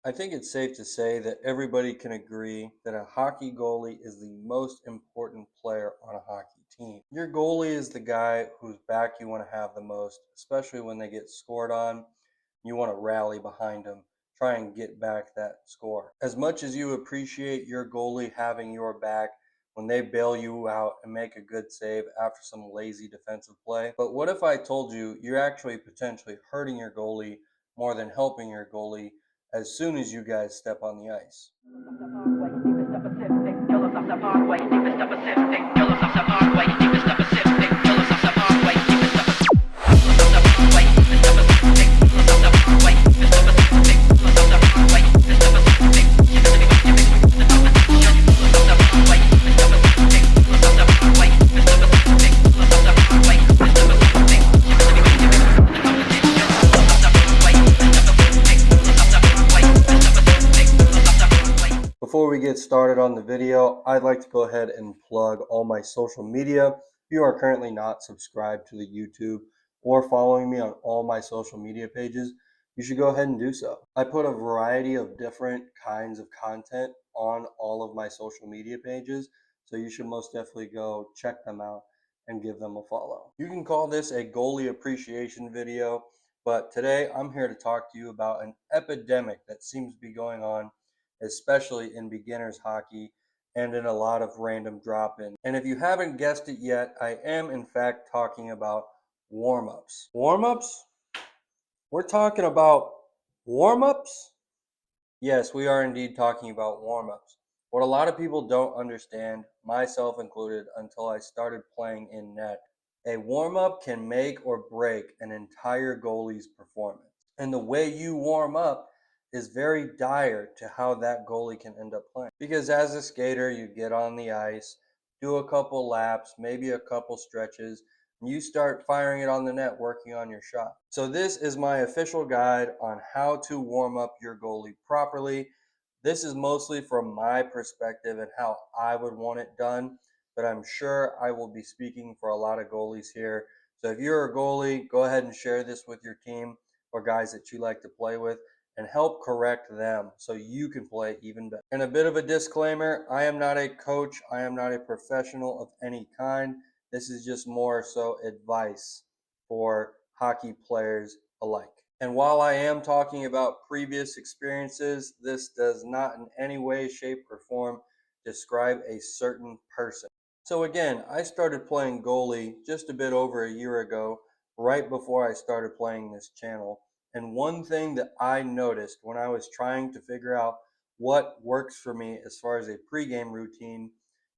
I think it's safe to say that everybody can agree that a hockey goalie is the most important player on a hockey team. Your goalie is the guy whose back you want to have the most, especially when they get scored on. You want to rally behind them, try and get back that score. As much as you appreciate your goalie having your back when they bail you out and make a good save after some lazy defensive play. But what if I told you you're actually potentially hurting your goalie more than helping your goalie as soon as you guys step on the ice? Before we get started on the video, I'd like to go ahead and plug all my social media. If you are currently not subscribed to the YouTube or following me on all my social media pages, you should go ahead and do so. I put a variety of different kinds of content on all of my social media pages, so you should most definitely go check them out and give them a follow. You can call this a goalie appreciation video, but today I'm here to talk to you about an epidemic that seems to be going on, especially in beginners hockey and in a lot of random drop-in. And if you haven't guessed it yet, I am in fact talking about warm-ups. Warm-ups? We're talking about warm-ups? Yes, we are indeed talking about warm-ups. What a lot of people don't understand, myself included, until I started playing in net, a warm-up can make or break an entire goalie's performance. And the way you warm up is very dire to how that goalie can end up playing. Because as a skater, you get on the ice, do a couple laps, maybe a couple stretches, and you start firing it on the net, working on your shot. So this is my official guide on how to warm up your goalie properly. This is mostly from my perspective and how I would want it done, but I'm sure I will be speaking for a lot of goalies here. So if you're a goalie, go ahead and share this with your team or guys that you like to play with and help correct them so you can play even better. And a bit of a disclaimer, I am not a coach, I am not a professional of any kind. This is just more so advice for hockey players alike. And while I am talking about previous experiences, this does not in any way, shape, or form describe a certain person. So again, I started playing goalie just a bit over a year ago, right before I started playing this channel. And one thing that I noticed when I was trying to figure out what works for me as far as a pregame routine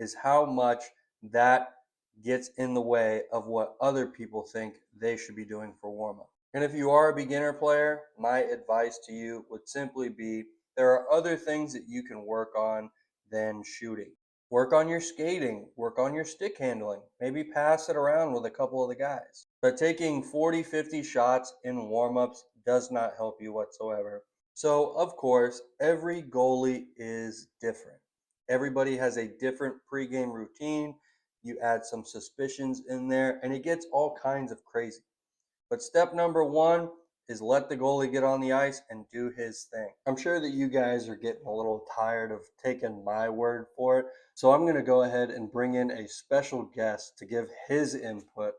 is how much that gets in the way of what other people think they should be doing for warm up. And if you are a beginner player, my advice to you would simply be there are other things that you can work on than shooting. Work on your skating, work on your stick handling, maybe pass it around with a couple of the guys. But taking 40, 50 shots in warm-ups does not help you whatsoever. So, of course, every goalie is different. Everybody has a different pregame routine. You add some suspicions in there, and it gets all kinds of crazy. But step number one is let the goalie get on the ice and do his thing. I'm sure that you guys are getting a little tired of taking my word for it. So I'm going to go ahead and bring in a special guest to give his input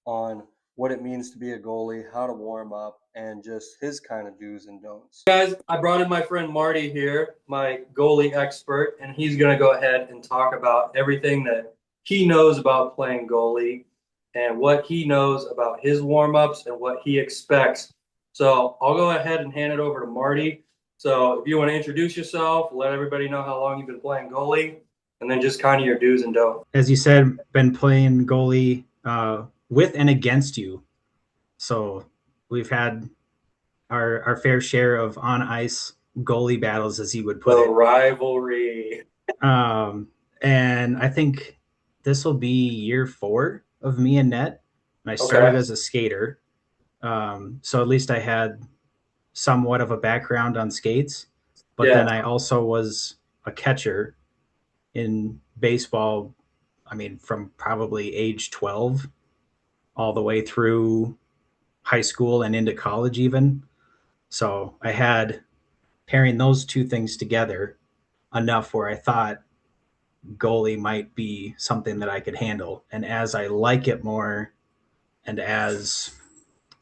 on what it means to be a goalie, how to warm up, and just his kind of do's and don'ts. Guys, I brought in my friend Marty here, my goalie expert, and he's going to go ahead and talk about everything that he knows about playing goalie and what he knows about his warm-ups and what he expects. So I'll go ahead and hand it over to Marty. So if you want to introduce yourself, let everybody know how long you've been playing goalie, and then just kind of your do's and don'ts. As you said, been playing goalie with and against you. So we've had our fair share of on ice goalie battles, as you would put The rivalry. And I think this will be year 4 of me and net. And I started as a skater. So at least I had somewhat of a background on skates. But then I also was a catcher in baseball. I mean, from probably age 12 all the way through high school and into college even. So I had pairing those two things together enough where I thought goalie might be something that I could handle. And as I like it more, and as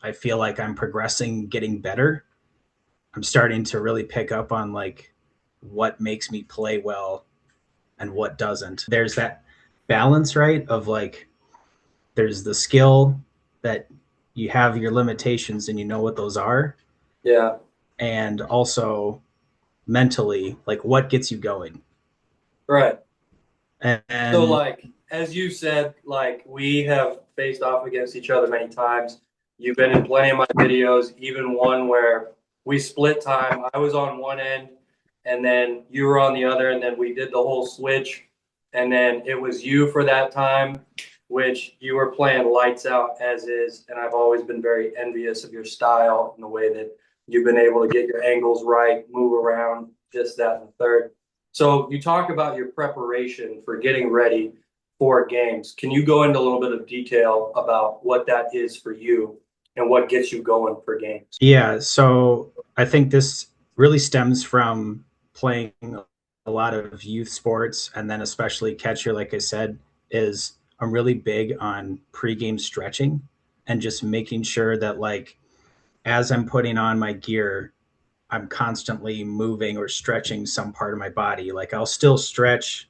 I feel like I'm progressing, getting better, I'm starting to really pick up on like what makes me play well and what doesn't. There's that balance, right? Of like, there's the skill that you have your limitations and you know what those are. Yeah. And also mentally, like what gets you going. Right. So, And like, as you said, like, we have faced off against each other many times. You've been in plenty of my videos, even one where we split time. I was on one end, and then you were on the other, and then we did the whole switch. And then it was you for that time, which you were playing lights out as is. And I've always been very envious of your style and the way that you've been able to get your angles right, move around, this, that, and the third. So you talk about your preparation for getting ready for games. Can you go into a little bit of detail about what that is for you and what gets you going for games? yeah, so I think this really stems from playing a lot of youth sports and then especially catcher, like I said, is I'm really big on pregame stretching and just making sure that like as I'm putting on my gear, I'm constantly moving or stretching some part of my body. Like I'll still stretch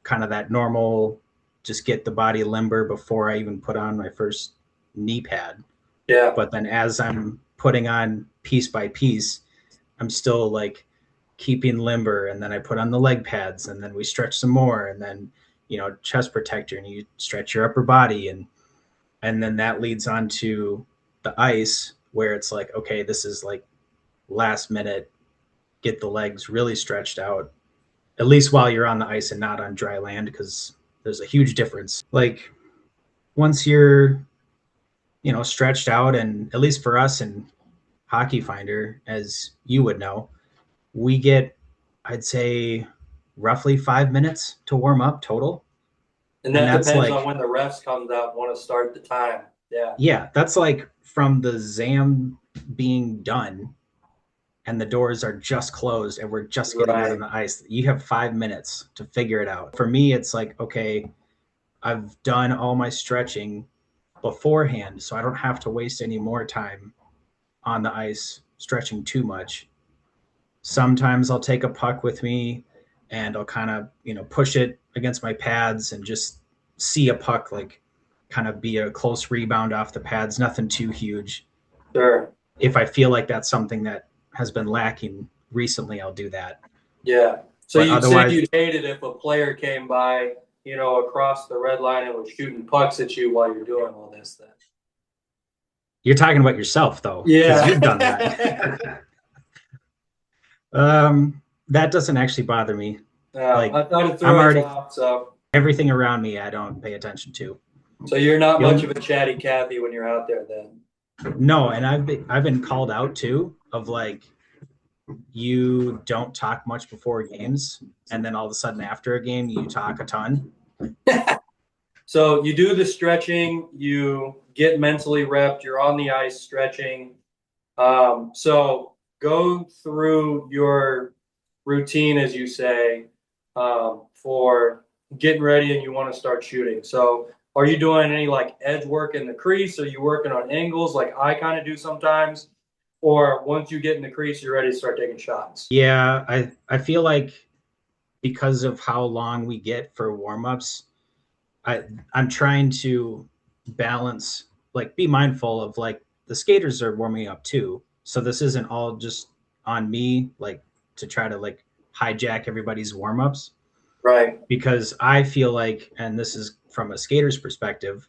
kind of that normal, just get the body limber before I even put on my first knee pad. Yeah. But then as I'm putting on piece by piece, I'm still like keeping limber. And then I put on the leg pads and then we stretch some more. And then, you know, chest protector and you stretch your upper body. And then that leads on to the ice where it's like, okay, this is like last minute, get the legs really stretched out, at least while you're on the ice and not on dry land, because there's a huge difference. Like once you're, you know, stretched out, and at least for us in Hockey Finder, as you would know, we get, I'd say, roughly 5 minutes to warm up total. And And that that's depends on like, when the refs comes out and want to start the time. Yeah. yeah, that's like from the ZAM being done and the doors are just closed and we're just getting out Right. on the ice. You have 5 minutes to figure it out. For me, it's like, okay, I've done all my stretching beforehand, so I don't have to waste any more time on the ice stretching too much. Sometimes I'll take a puck with me and I'll kind of, you know, push it against my pads and just see a puck like kind of be a close rebound off the pads, nothing too huge. Sure. If I feel like that's something that has been lacking recently, I'll do that. Yeah. So But you'd say otherwise, you'd hate it if a player came by, you know, across the red line and was shooting pucks at you while you're doing all this then. you're talking about yourself though, because Yeah. you've done that. That doesn't actually bother me. Like I thought it'd I'm throw you already off. So everything around me I don't pay attention to. you're not much You'll of a chatty Cathy when you're out there then. no, and I've been called out too of like you don't talk much before games, and then all of a sudden after a game you talk a ton. So you do the stretching, you get mentally repped, you're on the ice stretching. So go through your routine, as you say, for getting ready and you want to start shooting. So are you doing any like edge work in the crease? Are you working on angles like I kind of do sometimes? Or once you get in the crease, you're ready to start taking shots? Yeah, I feel like because of how long we get for warm-ups, I I'm trying to balance, like be mindful of like the skaters are warming up too. So this isn't all just on me like to try to like hijack everybody's warm-ups, Right. because I feel like, and this is from a skater's perspective,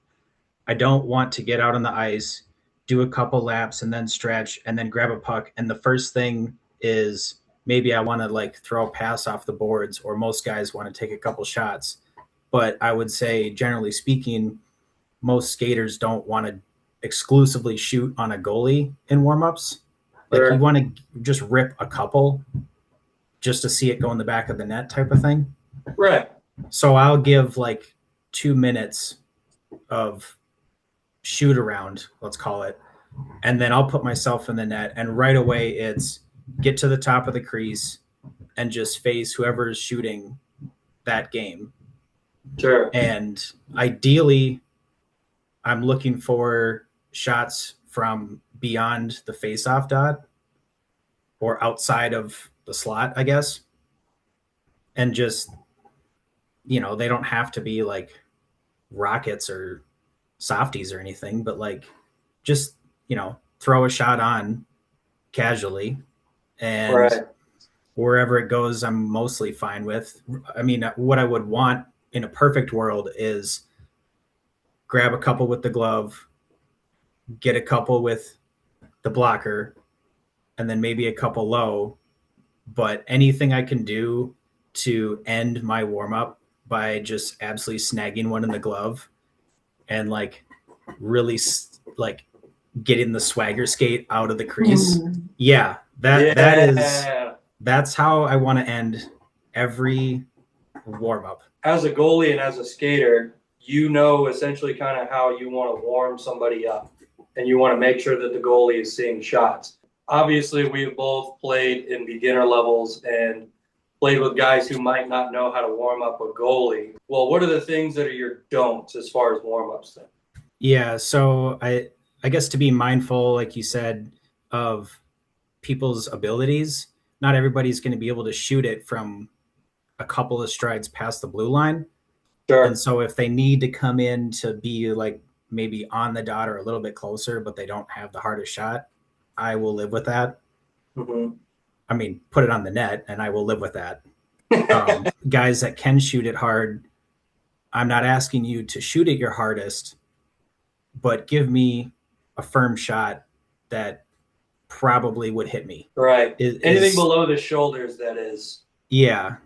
I don't want to get out on the ice, do a couple laps and then stretch and then grab a puck. And the first thing is maybe I want to like throw a pass off the boards, or most guys want to take a couple shots. But I would say, generally speaking, most skaters don't want to exclusively shoot on a goalie in warmups. Like you Sure. want to just rip a couple just to see it go in the back of the net type of thing. Right. So I'll give like 2 minutes of shoot around, let's call it, and then I'll put myself in the net, and right away it's get to the top of the crease, and just face whoever is shooting that game. Sure. And ideally, I'm looking for shots from beyond the face-off dot or outside of the slot, I guess. And just, they don't have to be like rockets or softies or anything, but like just, throw a shot on casually, and Right. wherever it goes, I'm mostly fine with. I mean, what I would want in a perfect world is grab a couple with the glove, get a couple with the blocker, and then maybe a couple low. But anything I can do to end my warm up by just absolutely snagging one in the glove and like really like getting the swagger skate out of the crease. Yeah, that's how I want to end every warm up. As a goalie and as a skater, you know essentially kind of how you want to warm somebody up, and you want to make sure that the goalie is seeing shots. Obviously, we've both played in beginner levels and played with guys who might not know how to warm up a goalie. Well, what are the things that are your don'ts as far as warm ups then? Yeah, so I guess to be mindful, like you said, of people's abilities. Not everybody's going to be able to shoot it from a couple of strides past the blue line. Sure. And so if they need to come in to be like maybe on the dot or a little bit closer, but they don't have the hardest shot, I will live with that. Mm-hmm. I mean, put it on the net and I will live with that. Guys that can shoot it hard, I'm not asking you to shoot it your hardest, but give me a firm shot that probably would hit me. Right. Anything below the shoulders, that is. Yeah.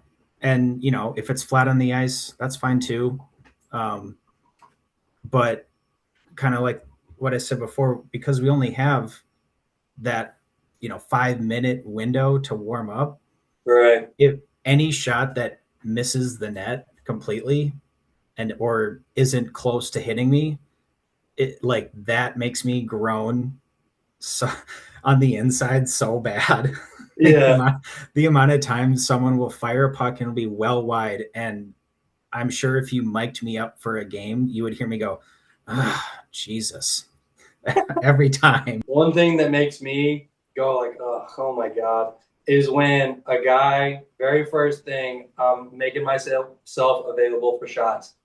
And, if it's flat on the ice, that's fine too. But kind of like what I said before, because we only have that, 5-minute window to warm up. Right. If any shot that misses the net completely or isn't close to hitting me, it like that makes me groan so on the inside so bad. Yeah. the amount of times someone will fire a puck and it'll be well wide, and I'm sure if you mic'd me up for a game, you would hear me go, Jesus, every time. One thing that makes me go like, oh my God, is when a guy, very first thing, I'm making myself available for shots.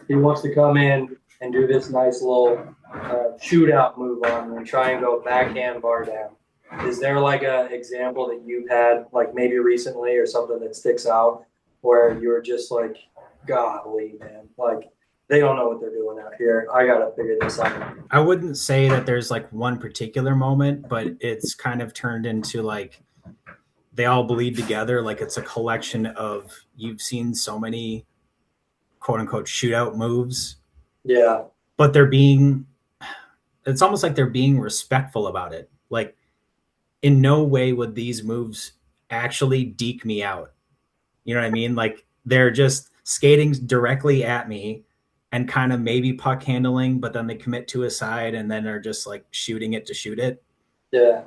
He wants to come in and do this nice little shootout move on me and try and go backhand bar down. Is there like an example that you've had, like maybe recently or something that sticks out where you're just like, golly, man, like they don't know what they're doing out here. I got to figure this out. I wouldn't say that there's like one particular moment, but it's kind of turned into like they all bleed together. Like it's a collection of, you've seen so many quote unquote shootout moves. Yeah. But it's almost like they're being respectful about it. Like in no way would these moves actually deke me out. You know what I mean? Like they're just skating directly at me and kind of maybe puck handling, but then they commit to a side and then are just like shooting it to shoot it. Yeah.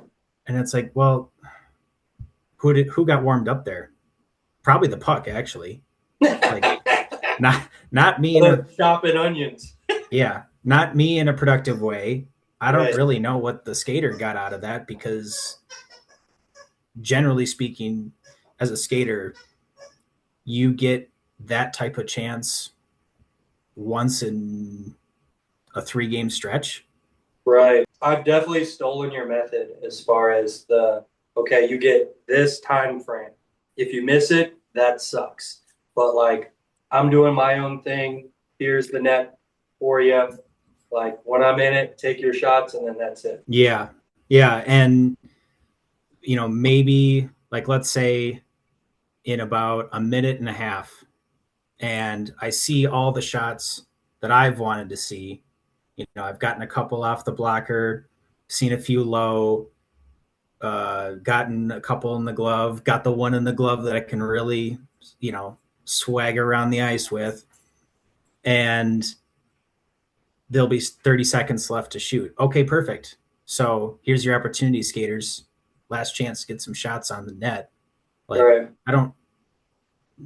And it's like, well, who got warmed up there? Probably the puck, actually. Like not me chopping onions. Yeah, not me in a productive way. I don't really know what the skater got out of that, because generally speaking, as a skater, you get that type of chance once in a 3-game stretch. Right. I've definitely stolen your method as far as okay, you get this time frame. If you miss it, that sucks. But like, I'm doing my own thing. Here's the net for you. Like when I'm in it, take your shots, and then that's it. Yeah. Yeah. And, maybe like, let's say in about a minute and a half, and I see all the shots that I've wanted to see. I've gotten a couple off the blocker, seen a few low, gotten a couple in the glove, got the one in the glove that I can really, swag around the ice with. And there'll be 30 seconds left to shoot. Okay, perfect. So here's your opportunity, skaters. last chance to get some shots on the net. Like, Right. I don't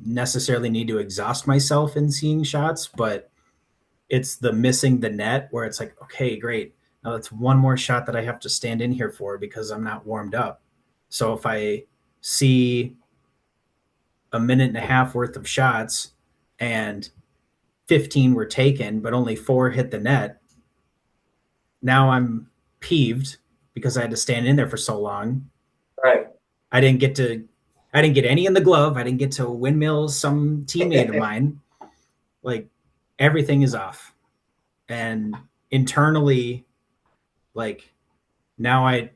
necessarily need to exhaust myself in seeing shots, but it's the missing the net where it's like, okay, great. Now that's one more shot that I have to stand in here for because I'm not warmed up. So if I see a minute and a half worth of shots and 15 were taken, but only 4 hit the net, now I'm peeved because I had to stand in there for so long. Right. I didn't get any in the glove. I didn't get to windmill some teammate of mine. Like, everything is off. And internally, like, now I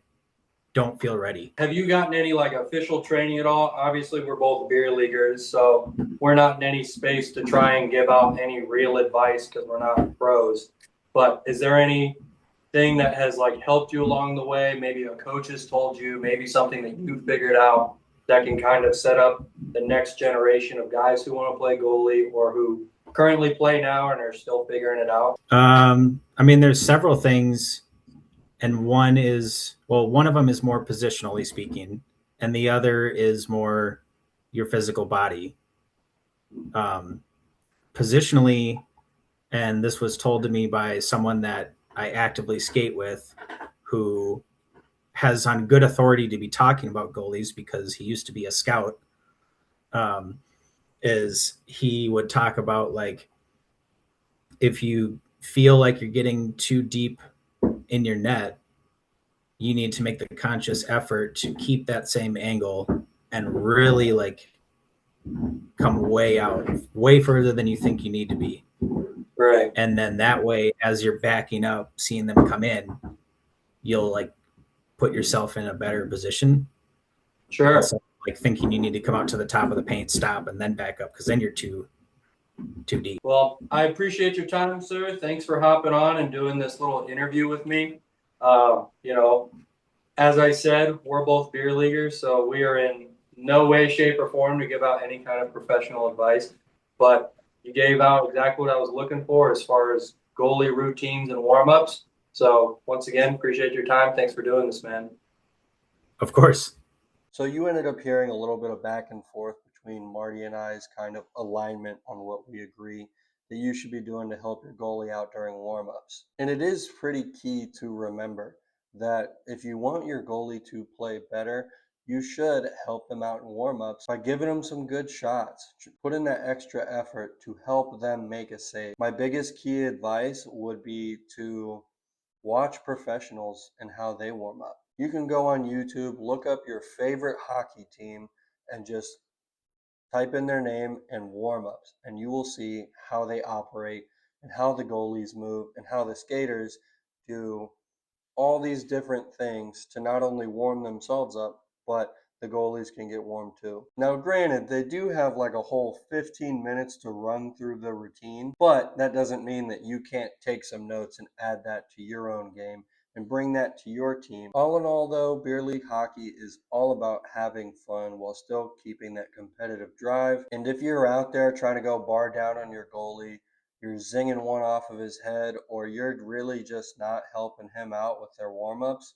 don't feel ready. Have you gotten any like official training at all? Obviously, we're both beer leaguers, so we're not in any space to try and give out any real advice because we're not pros. But is there anything that has like helped you along the way? Maybe a coach has told you, maybe something that you figured out that can kind of set up the next generation of guys who want to play goalie or who currently play now and are still figuring it out? I mean, there's several things, and one of them is more positionally speaking, and the other is more your physical body. Positionally, and this was told to me by someone that I actively skate with, who has on good authority to be talking about goalies because he used to be a scout. Is he would talk about, like, if you feel like you're getting too deep in your net, you need to make the conscious effort to keep that same angle and really, like, come way out, way further than you think you need to be. Right. And then that way, as you're backing up, seeing them come in, you'll, like, put yourself in a better position. Sure. Instead of, like, thinking you need to come out to the top of the paint, stop, and then back up, because then you're too deep. Well, I appreciate your time, sir. Thanks for hopping on and doing this little interview with me. You know, as I said, we're both beer leaguers, so we are in no way, shape, or form to give out any kind of professional advice. But you gave out exactly what I was looking for as far as goalie routines and warm-ups. So once again, appreciate your time. Thanks for doing this, man. Of course. So you ended up hearing a little bit of back and forth between Marty and I's kind of alignment on what we agree that you should be doing to help your goalie out during warm-ups. And it is pretty key to remember that if you want your goalie to play better, you should help them out in warm-ups by giving them some good shots. Put in that extra effort to help them make a save. My biggest key advice would be to watch professionals and how they warm up. You can go on YouTube, look up your favorite hockey team, and just type in their name and warm ups, and you will see how they operate and how the goalies move and how the skaters do all these different things to not only warm themselves up, but the goalies can get warm too. Now, granted, they do have like a whole 15 minutes to run through the routine, but that doesn't mean that you can't take some notes and add that to your own game and bring that to your team. All in all, though, beer league hockey is all about having fun while still keeping that competitive drive. And if you're out there trying to go bar down on your goalie, you're zinging one off of his head, or you're really just not helping him out with their warm-ups,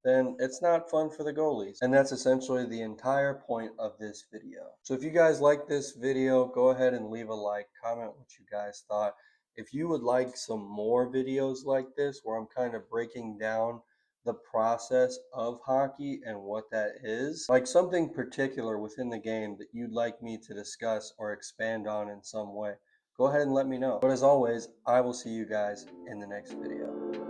then it's not fun for the goalies. And that's essentially the entire point of this video. So if you guys like this video, go ahead and leave a like, comment what you guys thought. If you would like some more videos like this, where I'm kind of breaking down the process of hockey and what that is, like something particular within the game that you'd like me to discuss or expand on in some way, go ahead and let me know. But as always, I will see you guys in the next video.